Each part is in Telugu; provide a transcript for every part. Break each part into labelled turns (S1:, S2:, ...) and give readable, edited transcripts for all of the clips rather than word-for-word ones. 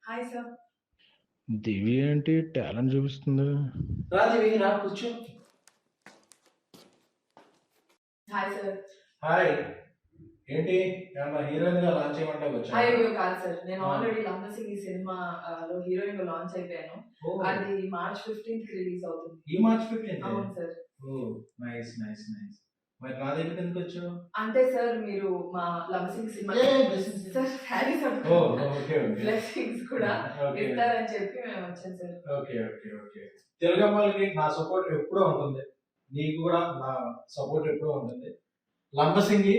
S1: Hi sir.
S2: దివి ఏంటి టాలెంట్ చూపిస్తుంది?
S3: రా దివి, రా కూర్చో.
S1: Hi sir.
S3: హాయ్. ఏంటి ఏమన్నా హీరోయిన్ గా లాంచ్ చేయమంటే వచ్చా?
S1: అయ్యో కాదు సార్, నేను ఆల్రెడీ లంబసింగి ఈ సినిమా లో హీరోయిన్ గా లాంచ్ అయిపోయాను. అది మార్చ్ 15th కి రిలీజ్ అవుతుంది.
S3: ఈ మార్చ్ 15th?
S1: అవును sir.
S3: Oh nice nice nice. మరి నా దగ్గరికి ఎందుకు వచ్చావు?
S1: అంటే సార్ మీరు మా లంబసింగి సినిమా సార్ హ్యారీ sir
S3: oh okay okay.
S1: Blessings కూడా ఇస్తారని చెప్పి మేము వచ్చాం సార్.
S3: Okay okay okay. తెలుగు అమ్మాయిలకి నా సపోర్ట్ ఎప్పుడూ ఉంటుంది, నీకు కూడా నా సపోర్ట్ ఎప్పుడూ ఉంటుంది. లంబసింగి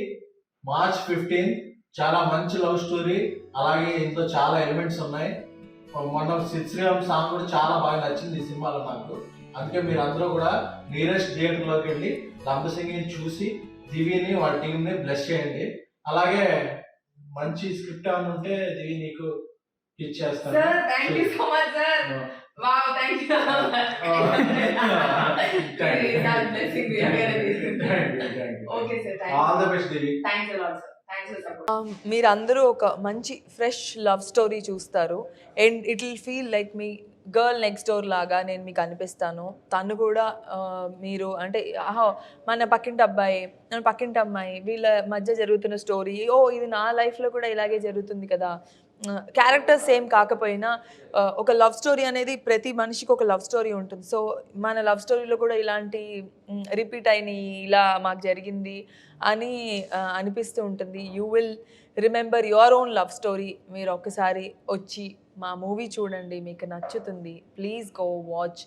S3: మార్చ్ 15 చాలా మంచి లవ్ స్టోరీ, అలాగే ఇందులో చాలా ఎలిమెంట్స్ ఉన్నాయి. మొన్న శ్రీరామ్ సాంగ్ కూడా చాలా బాగా నచ్చింది ఈ సినిమాలో నాకు. అందుకే మీరు అందరూ కూడా నియరెస్ట్ థియేటర్లోకి వెళ్ళి లంబసింగిని చూసి దివిని వాళ్ళ టీంని బ్లెస్ చేయండి. అలాగే మంచి స్క్రిప్ట్ ఏమైనా ఉంటే దివి నీకు ఇచ్చేస్తాను.
S1: Sir thank you so much sir. Wow thank you. Okay sir,
S3: all the best Divi.
S1: Thanks a lot sir.
S4: మీరందరూ ఒక మంచి ఫ్రెష్ లవ్ స్టోరీ చూస్తారు and it will feel like me girl next door లాగా నేను మీకు అనిపిస్తాను. తను కూడా మీరు అంటే మన పక్కింటి అబ్బాయి మన పక్కింటి అమ్మాయి వీళ్ళ మధ్య జరుగుతున్న స్టోరీ, ఇది నా లైఫ్లో కూడా ఇలాగే జరుగుతుంది కదా. క్యారెక్టర్స్ సేమ్ కాకపోయినా ఒక లవ్ స్టోరీ అనేది ప్రతి మనిషికి ఒక లవ్ స్టోరీ ఉంటుంది. సో మన లవ్ స్టోరీలో కూడా ఇలాంటి రిపీట్ అయినాయి, ఇలా మాకు జరిగింది అని అనిపిస్తూ ఉంటుంది. You will remember your own love story. మీరు ఒక్కసారి వచ్చి మా మూవీ చూడండి, మీకు నచ్చుతుంది. Please go watch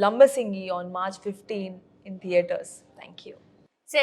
S4: Lambasingi on March 15 in theaters. Thank you.